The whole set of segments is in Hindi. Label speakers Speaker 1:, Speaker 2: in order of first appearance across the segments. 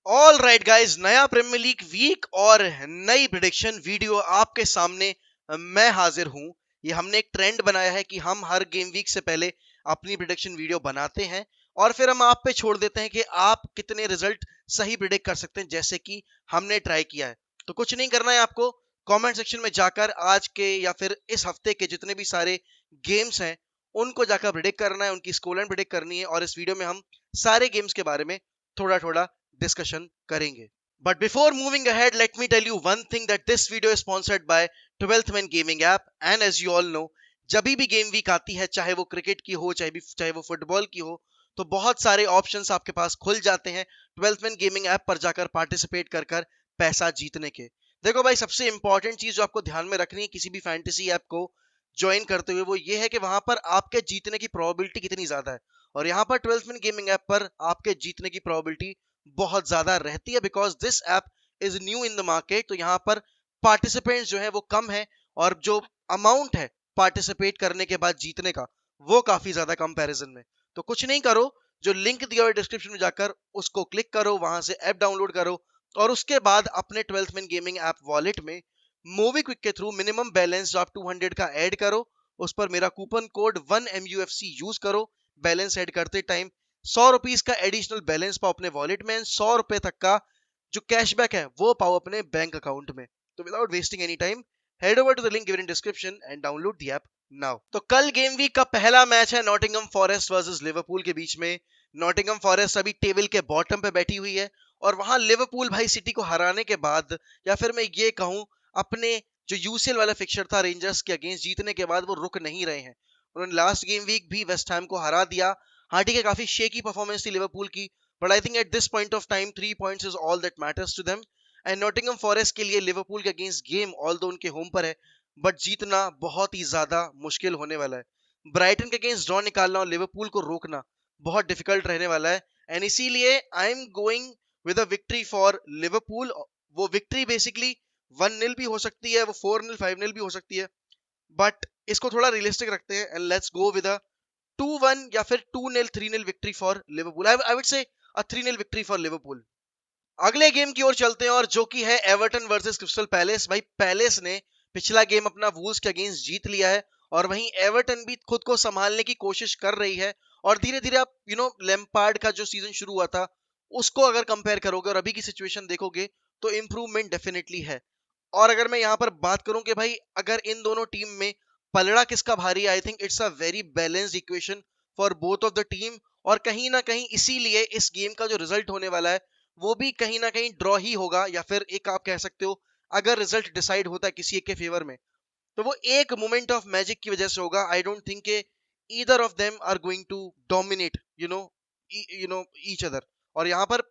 Speaker 1: ऑल राइट गाइज, नया प्रीमियर लीग वीक और नई प्रिडिक्शन वीडियो आपके सामने मैं हाजिर हूं। ये हमने एक ट्रेंड बनाया है कि हम हर गेम वीक से पहले अपनी प्रिडिक्शन वीडियो बनाते हैं और फिर हम आप पे छोड़ देते हैं कि आप कितने रिजल्ट सही प्रिडिक्ट कर सकते हैं, जैसे कि हमने ट्राई किया है। तो कुछ नहीं करना है आपको, कमेंट सेक्शन में जाकर आज के या फिर इस हफ्ते के जितने भी सारे गेम्स हैं उनको जाकर प्रिडिक्ट करना है, उनकी स्कोर लाइन प्रिडिक्ट करनी है और इस वीडियो में हम सारे गेम्स के बारे में थोड़ा थोड़ा डिस्कशन करेंगे। But before moving ahead, let me tell you one thing that this video is sponsored by 12th Man Gaming app and as you all know, जब भी गेम वीक आती है, चाहे वो क्रिकेट की हो चाहे वो फुटबॉल की हो, तो बहुत सारे ऑप्शंस आपके पास खुल जाते हैं 12th Man गेमिंग ऐप पर जाकर पार्टिसिपेट कर कर पैसा जीतने के। देखो भाई, सबसे इंपॉर्टेंट चीज जो आपको ध्यान में रखनी है किसी भी फैंटेसी ऐप को ज्वाइन करते हुए, वो ये है कि वहां पर आपके जीतने की प्रोबेबिलिटी कितनी ज्यादा है। और यहाँ पर 12th Man गेमिंग ऐप पर आपके जीतने की प्रोबेबिलिटी बहुत ज्यादा रहती है, because this app is new in the market. तो यहाँ पर पार्टिसिपेंट्स जो है वो कम है और जो अमाउंट है पार्टिसिपेट करने के बाद जीतने का, वो काफी ज्यादा कंपैरिजन में। तो कुछ नहीं करो, जो लिंक दिया हुआ डिस्क्रिप्शन में जाकर उसको क्लिक करो, वहां से ऐप डाउनलोड करो और उसके बाद अपने 12th Man gaming app wallet में मूवी क्विक के थ्रू मिनिमम बैलेंस जो आप 200 का ऐड करो, उस पर मेरा कूपन कोड 1MUFC यूज करो। बैलेंस ऐड करते टाइम 100 रुपीज का एडिशनल बैलेंस पाओ अपने वॉलेट में, 100 रुपए तक का जो कैशबैक है वो पाओ अपने बैंक अकाउंट में। तो without wasting any time, head over to the link given in description and download the app now. तो कल गेम वीक का पहला मैच है नॉटिंघम फॉरेस्ट वर्सेस लिवरपूल के बीच में। नॉटिंघम फॉरेस्ट अभी टेबल के बॉटम पे बैठी हुई है और वहां लिवरपूल भाई सिटी को हराने के बाद, या फिर मैं ये कहूं अपने जो यूसीएल वाला फिक्चर था रेंजर्स के अगेंस्ट, जीतने के बाद वो रुक नहीं रहे हैं। उन्होंने लास्ट गेम वीक भी वेस्ट हैम को हरा दिया। हाँ ठीक है, काफी शेकी परफॉर्मेंस थी लिवरपूल की, but I think at this point of time 3 points is all that matters to them. And Nottingham Forest के लिए लिवरपूल के अगेंस्ट गेम ऑल दो उनके होम पर है, बट जीतना बहुत ही ज्यादा मुश्किल होने वाला है। ब्राइटन के अगेंस्ट ड्रॉ निकालना और लिवरपूल को रोकना बहुत डिफिकल्ट रहने वाला है। एंड इसीलिए I am going with a victory for Liverpool. वो विक्ट्री बेसिकली 1-0 भी हो सकती है, वो 4-0 5-0 भी हो सकती है, बट इसको थोड़ा रियलिस्टिक रखते हैं and let's go with a 2-1 या फिर 2-0 3-0 victory for Liverpool. I would say a 3-0 victory for Liverpool. अगले गेम की ओर चलते हैं और जो कि है एवर्टन वर्सेस क्रिस्टल पैलेस। भाई पैलेस ने पिछला गेम अपना वूल्स के अगेंस्ट जीत लिया है और वहीं एवर्टन भी खुद को संभालने की कोशिश कर रही है। और धीरे धीरे आप लैम्पार्ड का जो सीजन शुरू हुआ था उसको अगर कंपेयर करोगे और अभी की सिचुएशन देखोगे तो इंप्रूवमेंट डेफिनेटली है। और अगर मैं यहाँ पर बात करूं कि भाई अगर इन दोनों टीम में पलड़ा किसका भारी है, आई think it's a very balanced equation for both of the team. और कहीं ना कहीं इसीलिए इस गेम का जो रिजल्ट होने वाला है वो भी कहीं ना कहीं ड्रॉ ही होगा, या फिर एक आप कह सकते हो अगर रिजल्ट डिसाइड होता है किसी एक के फेवर में तो वो एक मोमेंट ऑफ मैजिक की वजह से होगा। आई डोंट थिंक के either of them are going to dominate each other. और यहाँ पर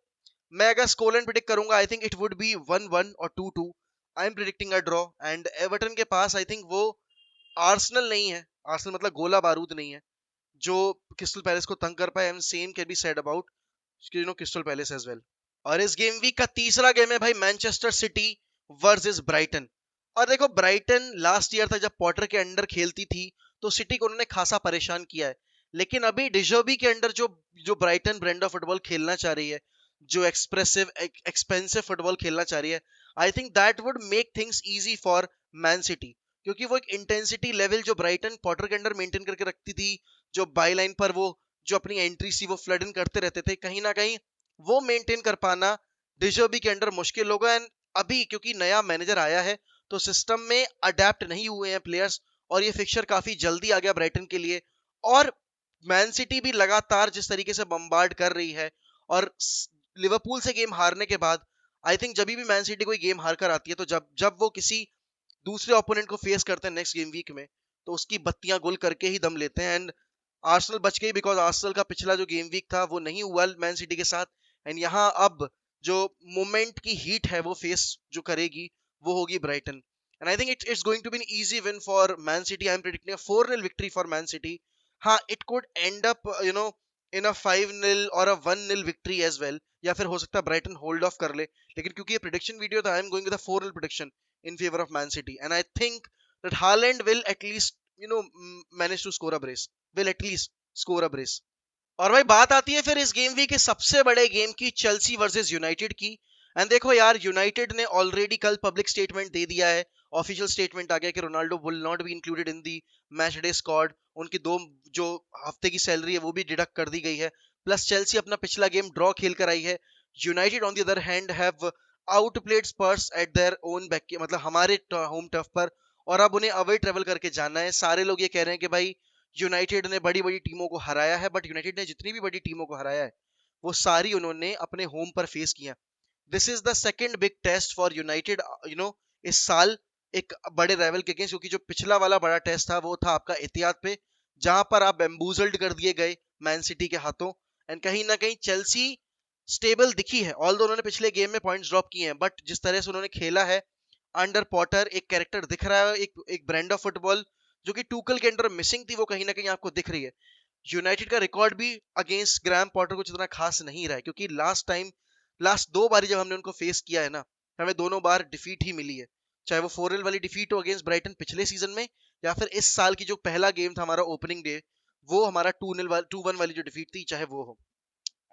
Speaker 1: मैं अगर स्कोर लाइन प्रिडिक्ट करूंगा, I think it would be 1-1 और 2-2। I am predicting a draw and Everton के पास आई थिंक वो आर्सेनल नहीं है, आर्सेनल मतलब गोला बारूद नहीं है जो क्रिस्टल पैलेस को तंग कर पाए। And same can be said about Crystal Palace as well. और इस गेम वीक का तीसरा गेम है भाई मैनचेस्टर सिटी वर्सेस ब्राइटन। और देखो, ब्राइटन लास्ट ईयर था जब पॉटर के अंडर खेलती थी तो सिटी को उन्होंने खासा परेशान किया है, लेकिन अभी डिजर्बी के अंडर जो जो ब्राइटन ब्रांड ऑफ फुटबॉल खेलना चाह रही है, जो एक्सप्रेसिव एक्सपेंसिव फुटबॉल खेलना चाह रही है, I think that would make things easy for Man city. क्योंकि वो एक इंटेंसिटी लेवल जो ब्राइटन पॉटर के अंडर मेंटेन करके रखती थी, जो बाई लाइन पर वो जो अपनी एंट्री सी वो फ्लड इन करते रहते थे, कहीं ना कहीं वो मेंटेन कर पाना डिजर्बी के अंडर मुश्किल होगा। एंड अभी क्योंकि नया मैनेजर आया है तो सिस्टम में अडेप्ट नहीं हुए हैं प्लेयर्स, और ये फिक्चर काफी जल्दी आ गया ब्राइटन के लिए। और मैन सिटी भी लगातार जिस तरीके से बम्बार्ड कर रही है और लिवरपूल से गेम हारने के बाद, आई थिंक जब भी मैन सिटी कोई गेम हार कर आती है तो जब जब वो किसी दूसरे ओपोनेंट को फेस करते हैं नेक्स्ट गेम वीक में, तो उसकी बत्तियां गुल करके ही दम लेते हैं। एंड आर्सेनल बच गई बिकॉज आर्सेनल का पिछला जो गेम वीक था वो नहीं हुआ मैन सिटी के साथ। एंड यहाँ अब जो मोमेंट की हीट है वो फेस जो करेगी वो होगी Brighton. And I think it's going to be an easy win for Man City. I am predicting a 4-0 victory for Man City. हाँ, it could end up in a 5-0 or a 1-0 victory as well, या फिर हो सकता है ब्राइटन होल्ड ऑफ कर ले। लेकिन क्योंकि ये प्रेडिक्शन वीडियो था, आई am going with a 4-0 prediction in favor of Man City, and I think that Haaland will at least manage to score a brace. Will at least score a brace. और भाई बात आती है फिर इस गेम वीक के सबसे बड़े गेम की, चेल्सी वर्सेस यूनाइटेड की। एंड देखो यार, यूनाइटेड ने ऑलरेडी कल पब्लिक स्टेटमेंट दे दिया है, ऑफिशियल स्टेटमेंट आ गया कि Ronaldo will not be included in the match day squad. उनकी दो जो हफ्ते की सैलरी है वो भी डिडक्ट कर दी गई है। प्लस चेल्सी अपना पिछला गेम ड्रॉ खेल कर आई है। United on the other hand have outplayed Spurs eight their own back, मतलब हमारे होम टर्फ पर, और अब उन्हें अवे ट्रेवल करके जाना है। सारे लोग ये कह रहे हैं कि भाई यूनाइटेड ने बड़ी बड़ी टीमों को हराया है, बट यूनाइटेड ने जितनी भी बड़ी टीमों को हराया है वो सारी उन्होंने अपने होम पर फेस किया। This is the second big test for United, इस साल एक बड़े राइवल के अगेंस्ट, क्योंकि जो पिछला वाला बड़ा टेस्ट था वो था आपका एतिहाद पे, जहां पर आप बेम्बूजल्ड कर दिए गए मैन सिटी के हाथों। एंड कहीं ना कहीं चेल्सी स्टेबल दिखी है, ऑल्दो उन्होंने पिछले गेम में पॉइंट्स ड्रॉप किए हैं, बट जिस तरह से उन्होंने खेला है अंडर पॉटर, एक कैरेक्टर दिख रहा है, एक ब्रांड ऑफ फुटबॉल जो कि टूकल के अंडर मिसिंग थी, वो कहीं ना कहीं आपको दिख रही है। यूनाइटेड का रिकॉर्ड भी अगेंस्ट ग्राहम पॉटर कुछ इतना खास नहीं रहा है, क्योंकि लास्ट दो बारी जब हमने उनको फेस किया है ना, हमें दोनों बार डिफीट ही मिली है। चाहे वो 4-0 वाली डिफीट हो अगेंस्ट ब्राइटन पिछले सीजन में, या फिर इस साल की जो पहला गेम था हमारा ओपनिंग डे, वो हमारा 2-1 वाली जो डिफीट थी, चाहे वो हो।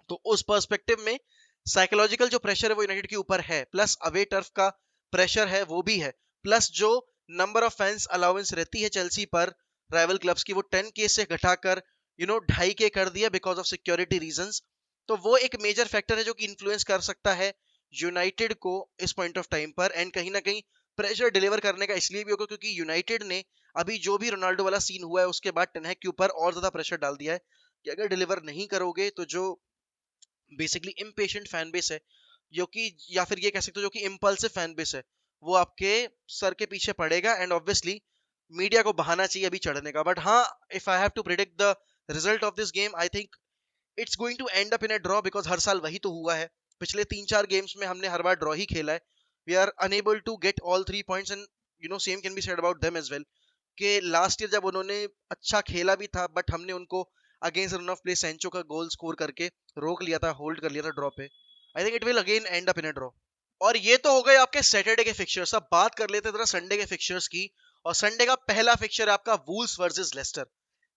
Speaker 1: तो उस पर्सपेक्टिव में साइकोलॉजिकल जो प्रेशर है वो यूनाइटेड के ऊपर है, प्लस अवे टर्फ का प्रेशर है वो भी है, प्लस जो नंबर ऑफ फैंस अलाउंस रहती है चेल्सी पर राइवल क्लब्स की, वो 10K से घटाकर 2.5K कर दिया बिकॉज ऑफ सिक्योरिटी रीजंस। तो वो एक मेजर फैक्टर है जो कि इन्फ्लुएंस कर सकता है यूनाइटेड को इस पॉइंट ऑफ टाइम पर। एंड कहीं ना कहीं प्रेशर डिलीवर करने का इसलिए भी होगा क्योंकि यूनाइटेड ने अभी जो भी रोनाल्डो वाला सीन हुआ है उसके बाद टेनहैग के ऊपर और ज्यादा प्रेशर डाल दिया है कि अगर डिलीवर नहीं करोगे तो जो बेसिकली इम्पेशेंट फैन बेस है, जो कि, या फिर ये कह सकते हो जो कि इम्पल्सिव फैन बेस है, वो आपके सर के पीछे पड़ेगा। एंड ऑब्वियसली मीडिया को बहाना चाहिए अभी चढ़ने का। बट हाँ, if I have to predict the result of this game, I think it's going to end up in a draw, because हर साल वही तो हुआ है। पिछले 3-4 गेम्स में हमने हर बार ड्रॉ ही खेला है। We are unable to get all 3 points, and same can be said about them as well, कि लास्ट ईयर जब उन्होंने अच्छा खेला भी था, बट हमने उनको against run of play Sancho का गोल स्कोर करके रोक लिया था, होल्ड कर लिया था ड्रॉ पे। आई think it will again and up in a draw. और ये तो हो गए आपके सैटरडे के फिक्चर्स। अब बात कर लेते हैं जरा संडे के फिक्चर्स की। और संडे का पहला फिक्चर है आपका वूल्स वर्सेस लेस्टर।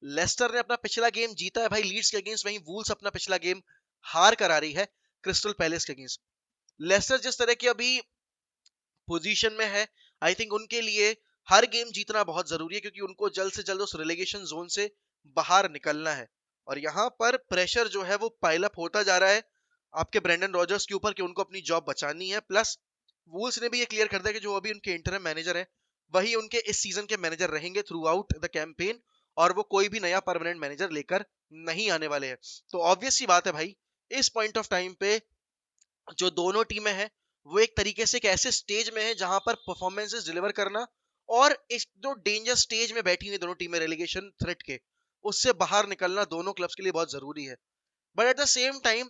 Speaker 1: लेस्टर ने अपना पिछला गेम जीता है भाई लीड्स के अगेंस्ट, वहीं वूल्स अपना पिछला गेम हार करा रही है क्रिस्टल पैलेस के अगेंस्ट। लेस्टर जिस तरह की अभी पोजीशन में है, आई थिंक उनके लिए हर गेम जीतना बहुत जरूरी है, क्योंकि उनको जल्द से जल्द उस रिलेगेशन जोन से बाहर निकलना है। और यहाँ पर प्रेशर जो है वो पाइल अप होता जा रहा है आपके ब्रेंडन रॉजर्स के ऊपर कि उनको अपनी जॉब बचानी है। प्लस वूल्स ने भी ये क्लियर कर दिया कि जो अभी उनके इंटरम मैनेजर है वही उनके इस सीजन के मैनेजर रहेंगे थ्रू आउट द कैंपेन, और वो कोई भी नया परमानेंट मैनेजर लेकर नहीं आने वाले हैं। तो ऑब्वियस सी बात है भाई, इस पॉइंट ऑफ टाइम पे जो दोनों टीमें हैं वो एक तरीके से एक ऐसे स्टेज में है जहां पर परफॉर्मेंसेस डिलीवर करना और इस जो डेंजर स्टेज में बैठी हुई दोनों टीमें रेलीगेशन थ्रेट के, उससे बाहर निकलना दोनों क्लब्स के लिए बहुत जरूरी है। But at the same time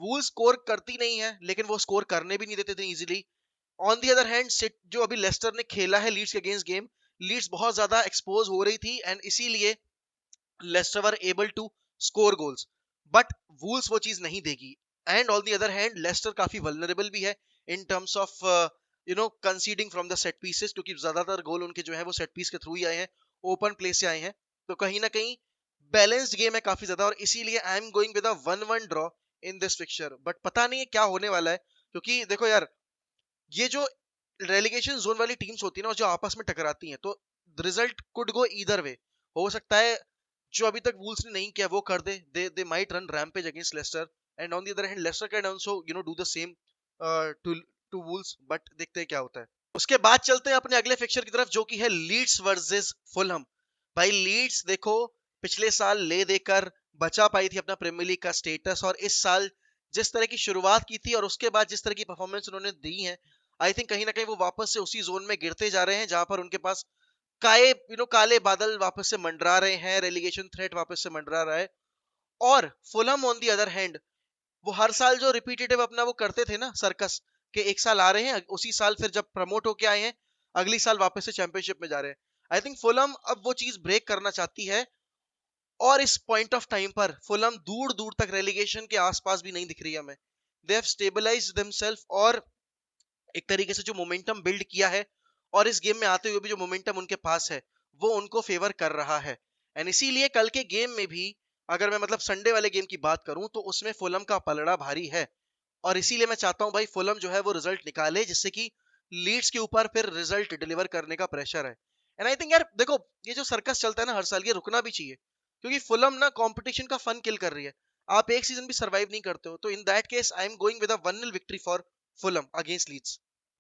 Speaker 1: wool score करती नहीं है, लेकिन वो स्कोर करने भी नहीं देते थे easily. On the other hand जो अभी लेस्टर ने खेला है लीड्स के अगेंस्ट गेम, लीड्स बहुत ज्यादा एक्सपोज हो रही थी, एंड इसीलिए Leicester were able to score goals, but Wolves वो चीज नहीं देगी। And on the other hand Leicester काफी वल्नरेबल भी है in terms of conceding from the set pieces, क्योंकि ज्यादातर गोल उनके जो है वो सेट पीस के थ्रू ही आए हैं, ओपन प्ले से आए हैं। तो कहीं ना कहीं बैलेंस्ड गेम है काफी ज्यादा, और इसीलिए I am going with a 1-1 draw in this fixture. But पता नहीं है क्या होने वाला है, क्योंकि देखो यार, ये जो रेलीगेशन जोन वाली टीम्स होती है ना, जो आपस में टकराती हैं, तो result could go either way. हो सकता है जो अभी तक वूल्स ने नहीं किया वो कर दे, they might run rampage against Leicester, and on the other hand Leicester can also do the same to to Wolves. But देखते हैं क्या होता है। उसके बाद चलते हैं अपने अगले फिक्चर की तरफ, जो कि है लीड्स वर्सेस फुलहम। भाई लीड्स देखो, पिछले साल ले देकर बचा पाई थी अपना प्रीमियर लीग का स्टेटस, और इस साल जिस तरह की शुरुआत की थी और उसके बाद जिस तरह की परफॉर्मेंस उन्होंने दी है, आई थिंक कहीं ना कहीं वो वापस से उसी जोन में गिरते जा रहे हैं जहां पर उनके पास काले बादल वापस से मंडरा रहे हैं, रेलीगेशन थ्रेट वापस से मंडरा रहा है। और Fulham on the other hand, वो हर साल जो रिपीटेटिव अपना वो करते थे ना सर्कस, के एक साल आ रहे हैं, उसी साल फिर जब प्रमोट होके आए हैं अगली साल वापस से चैंपियनशिप में जा रहे हैं। आई थिंक फुलहम अब वो चीज ब्रेक करना चाहती है, और इस पॉइंट ऑफ टाइम पर फुलहम दूर दूर तक रेलीगेशन के आसपास भी नहीं दिख रही है हमें। दे हैव स्टेबलाइज्ड देमसेल्फ, और एक तरीके से जो मोमेंटम बिल्ड किया है, और इस गेम में आते हुए भी जो मोमेंटम उनके पास है वो उनको फेवर कर रहा है। एंड इसीलिए कल के गेम में भी अगर मैं मतलब संडे वाले गेम की बात करूं तो उसमें फुलम का पलड़ा भारी है, और इसीलिए मैं चाहता हूं भाई फुलम जो है वो रिजल्ट निकाले, जिससे कि लीड्स के ऊपर फिर रिजल्ट डिलीवर करने का प्रेशर है। एंड आई थिंक यार देखो, ये जो सर्कस चलता है ना हर साल, ये रुकना भी चाहिए, क्योंकि फुलम ना कंपटीशन का फन किल कर रही है। आप एक सीजन भी सरवाइव नहीं करते हो, तो in that case I am going with a 1-0 victory for Fulham against Leeds.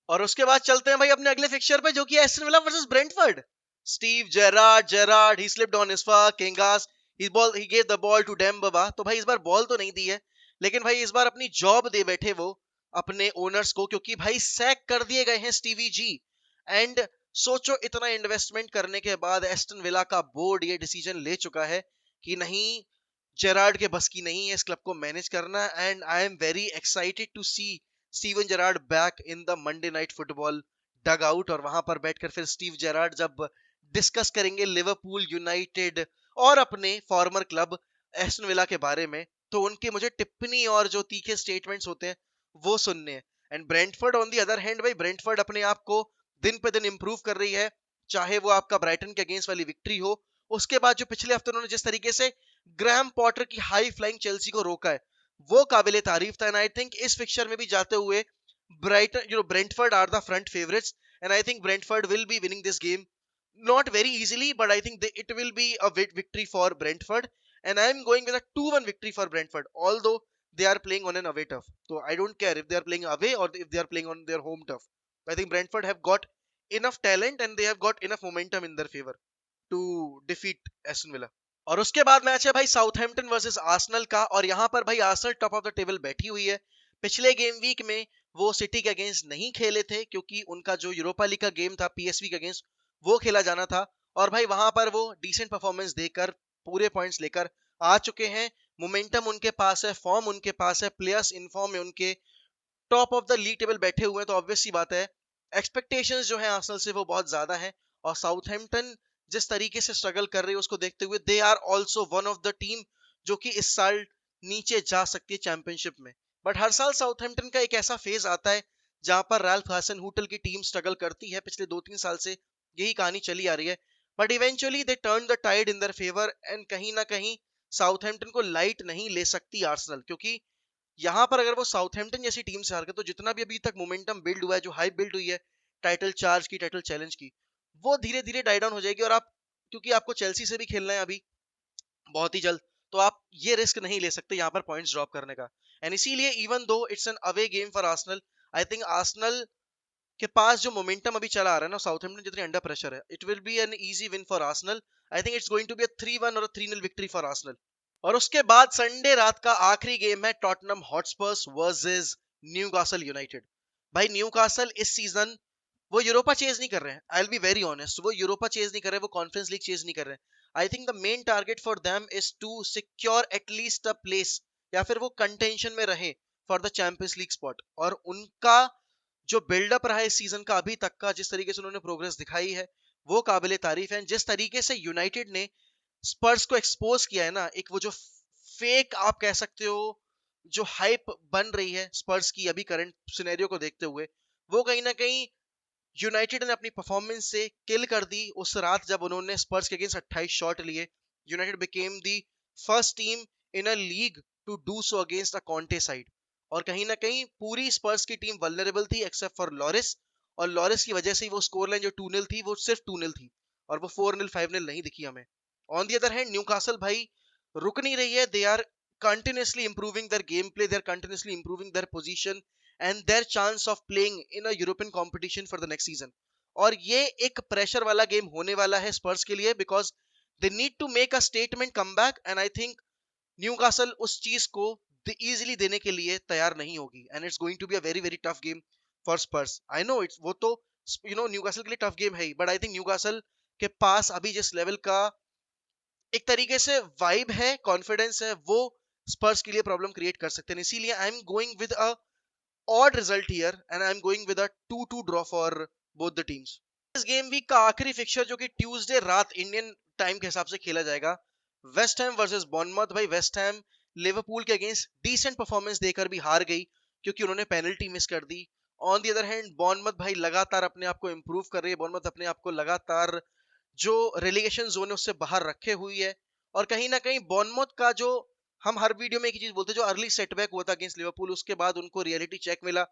Speaker 1: और उसके बाद चलते हैं भाई अपने अगले फिक्चर पे, जो कि Aston Villa versus Brentford. Steve Gerrard he slipped on his किंगास, he gave the ball to Demba. तो भाई इस बार बॉल तो नहीं दी है, लेकिन भाई इस बार अपनी जॉब दे बैठे वो अपने ओनर्स को, क्योंकि भाई सैक कर दिए गए हैं स्टीवी जी। एंड सोचो, इतना इन्वेस्टमेंट करने के बाद एस्टन विला का बोर्ड ये डिसीजन ले चुका है कि नहीं, जेरार्ड के बस की नहीं है इस क्लब को मैनेज करना। And I am very excited to see Steven Gerrard back in the Monday night football dug out, और वहां पर बैठकर फिर स्टीव जेरार्ड जब डिस्कस करेंगे लिवरपूल यूनाइटेड और अपने फॉर्मर क्लब एस्टन विला के बारे में, तो उनके मुझे टिप्पणी और जो तीखे स्टेटमेंट्स होते हैं वो सुनने हैं। And Brentford on the other hand, भाई ब्रेंटफोर्ड अपने आप को दिन पे दिन इंप्रूव कर रही है, चाहे वो आपका ब्राइटन के अगेंस्ट वाली विक्ट्री हो, उसके बाद जो पिछले हफ्ते उन्होंने जिस तरीके से ग्रैम पॉटर की हाई फ्लाइंग चेल्सी को रोका है, वो काबिले तारीफ था। एंड आई थिंक इस फिक्चर में भी जाते हुए Brighton Brentford are the front favourites, and I think Brentford will be winning this game, not very easily, but I think it will be a victory for Brentford, and I am going with a 2-1 victory for Brentford, although they are playing on an away turf. So I don't care if they are playing away or if they are playing on their home turf. I think Brentford have got enough talent and they have got enough momentum in their favor to defeat Aston Villa. और उसके बाद मैच है भाई साउथहैम्पटन वर्सेस आर्सेनल का, और यहाँ पर भाई Arsenal top of the table बैठी हुई है। पिछले गेम वीक में वो सिटी के अगेंस्ट नहीं खेले थे, क्योंकि उनका जो यूरोपा लीग का गेम था पीएसवी के अगेंस्ट, वो खेला जाना था, और भाई वहां पर वो डिसेंट परफॉर्मेंस देकर पूरे पॉइंट्स लेकर आ चुके हैं। मोमेंटम उनके पास है, फॉर्म उनके पास है, प्लेयर्स इन फॉर्म में उनके top of the league table बैठे हुए हैं, तो ऑब्वियस सी बात है एक्सपेक्टेशंस जो है आर्सेनल से वो बहुत ज्यादा है। और साउथहैम्पटन जिस तरीके से स्ट्रगल कर रही है उसको देखते हुए they are also one of the team जो कि इस साल नीचे जा सकती है चैंपियनशिप में। बट हर साल साउथहैम्पटन का एक ऐसा फेज आता है जहां पर रैल्फ हासनहुटल की टीम स्ट्रगल करती है, पिछले 2-3 साल से यही कहानी चली आ रही है। But eventually they turn the tied in their favour, and कहीं ना कहीं साउथहैम्पटन को लाइट नहीं ले सकती आर्सेनल, क्योंकि यहाँ पर अगर वो साउथहैम्पटन जैसी टीम से हार गए, तो जितना भी अभी तक मोमेंटम बिल्ड हुआ है, जो हाइप बिल्ड हुई है टाइटल चार्ज की, टाइटल चैलेंज की, वो धीरे धीरे डाई डाउन हो जाएगी। और आप, क्योंकि आपको चेल्सी से भी खेलना है अभी बहुत ही जल्द, तो आप ये रिस्क नहीं ले सकते यहाँ पर पॉइंट्स ड्रॉप करने का। एंड इसीलिए even though it's an away game for Arsenal, I think Arsenal के पास जो मोमेंटम अभी चला आ रहा है ना, साउथहैम्पटन जितनी अंडर प्रेशर है, it will be an easy win for Arsenal. I think it's going to be a 3-1 और 3-0 विक्ट्री फॉर आर्सेनल। और उसके बाद संडे रात का आखिरी गेम है Tottenham Hotspurs versus Newcastle United. भाई न्यूकासल इस सीजन वो यूरोपा चेज नहीं कर रहे हैं, I will be very honest, वो यूरोपा चेज नहीं कर रहे, वो कॉन्फ्रेंस लीग चेज नहीं कर रहे। I think the main target for them is to secure at least a place, या फिर वो कंटेंशन में रहे for the Champions League spot. और उनका जो बिल्डअप रहा है इस सीजन का अभी तक का, जिस तरीके से उन्होंने प्रोग्रेस दिखाई है, वो काबिले तारीफ है। जिस तरीके से यूनाइटेड ने स्पर्स को एक्सपोज किया है ना, एक वो जो फेक आप कह सकते हो जो हाइप बन रही है स्पर्स की अभी करंट सिनेरियो को देखते हुए, वो कहीं ना कहीं यूनाइटेड ने अपनी परफॉर्मेंस से किल कर दी उस रात जब उन्होंने स्पर्स के अगेंस्ट 28 शॉट लिए। United became the first team in a league to do so against a Conte side. और कहीं ना कहीं पूरी स्पर्स की टीम वल्नरेबल थी एक्सेप्ट फॉर लॉरिस, और लॉरिस की वजह से ही वो स्कोर लाइन जो 2-0 थी वो सिर्फ 2-0 थी, और वो 4-0 5-0 नहीं दिखी हमें। On the other hand Newcastle भाई रुक नहीं रही है, they are continuously improving their gameplay, they are continuously improving their position and their chance of playing in a European competition for the next season. और ये एक प्रेशर वाला गेम होने वाला है स्पर्स के लिए, because they need to make a statement come back, and I think Newcastle उस चीज को इजीली देने के लिए तैयार नहीं होगी, and it's going to be a very very tough game for Spurs. I know it's, वो तो न्यूकासल के लिए टफ गेम है ही, बट आई थिंक न्यूकासल के पास अभी जिस लेवल का एक तरीके से वाइब है, कॉन्फिडेंस है, वो स्पर्स के लिए प्रॉब्लम क्रिएट कर सकते हैं। इसीलिए I am going with a odd result here, and I am going with a 2-2 draw for both the teams. इस गेम वीक का आखिरी फिक्चर जो कि ट्यूसडे रात इंडियन टाइम के हिसाब से खेला जाएगा, वेस्ट हैम वर्सेस बॉर्नमथ। भाई वेस्ट हैम लिवरपूल के अगेंस्ट डिसेंट परफॉर्मेंस देकर भी हार गई, क्योंकि उन्होंने पेनल्टी मिस कर दी। On the other hand Bournemouth भाई लगातार अपने आप को इंप्रूव कर रही है, बॉर्नमथ अपने आप को लगातार जो रेलीगेशन जोन है उससे बाहर रखे हुई है, और कहीं ना कहीं बॉर्नमouth का जो हम हर वीडियो में एक ही चीज बोलते हैं, जो अर्ली सेटबैक हुआ था अगेंस्ट लिवरपूल, उसके बाद उनको रियलिटी चेक मिला।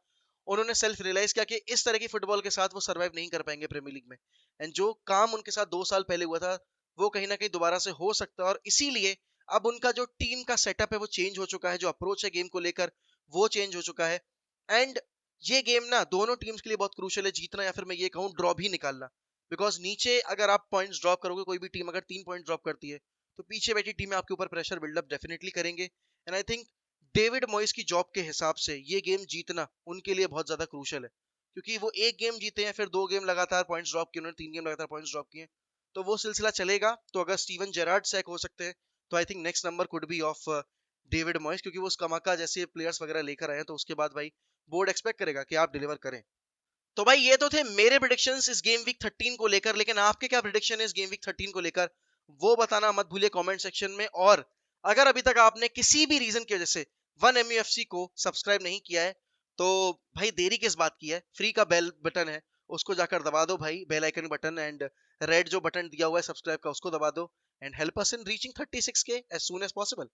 Speaker 1: उन्होंने सेल्फ रियलाइज किया कि इस तरह की फुटबॉल के साथ वो सर्वाइव नहीं कर पाएंगे प्रीमियर लीग में। एंड जो काम उनके साथ 2 साल पहले हुआ था, वो कहीं ना कहीं दोबारा से हो सकता है। और इसीलिए अब उनका जो टीम का सेटअप है वो चेंज हो चुका है, जो अप्रोच है गेम को लेकर वो चेंज हो चुका है। एंड ये गेम ना दोनों टीम्स के लिए बहुत क्रूशियल है, जीतना या फिर मैं ये कहूँ ड्रॉ भी निकालना। बिकॉज नीचे अगर आप पॉइंट्स ड्रॉप करोगे, कोई भी टीम अगर 3 पॉइंट ड्रॉप करती है, तो पीछे बैठी टीमें आपके ऊपर प्रेशर बिल्डअप डेफिनेटली करेंगे। एंड आई थिंक डेविड मॉइस की जॉब के हिसाब से ये गेम जीतना उनके लिए बहुत ज्यादा क्रूशियल है, क्योंकि वो एक गेम जीते हैं, फिर 2 गेम लगातार पॉइंट्स ड्रॉप किए, उन्होंने 3 गेम लगातार पॉइंट्स ड्रॉप किए, तो वो सिलसिला चलेगा। तो अगर स्टीवन जेरार्ड सैक हो सकते हैं, तो I think next number could be of David Moyes, क्योंकि वो स्कमाका जैसे प्लेयर्स वगैरह लेकर आए हैं, तो उसके बाद भाई बोर्ड एक्सपेक्ट करेगा कि आप डिलीवर करें। तो भाई ये तो थे मेरे प्रिडिक्शंस इस गेम वीक 13 को लेकर, लेकिन आपके क्या प्रिडिक्शन है इस गेम वीक 13 को लेकर, वो बताना मत भूलिए कमेंट सेक्शन में। और अगर अभी तक आपने किसी भी रीजन की वजह से 1MUFC को सब्सक्राइब नहीं किया है, तो भाई देरी किस बात की है, फ्री का बेल बटन है, उसको जाकर दबा दो भाई, bell icon button, and red जो बटन दिया हुआ है सब्सक्राइब का उसको दबा दो। And help us in reaching 36K as soon as possible.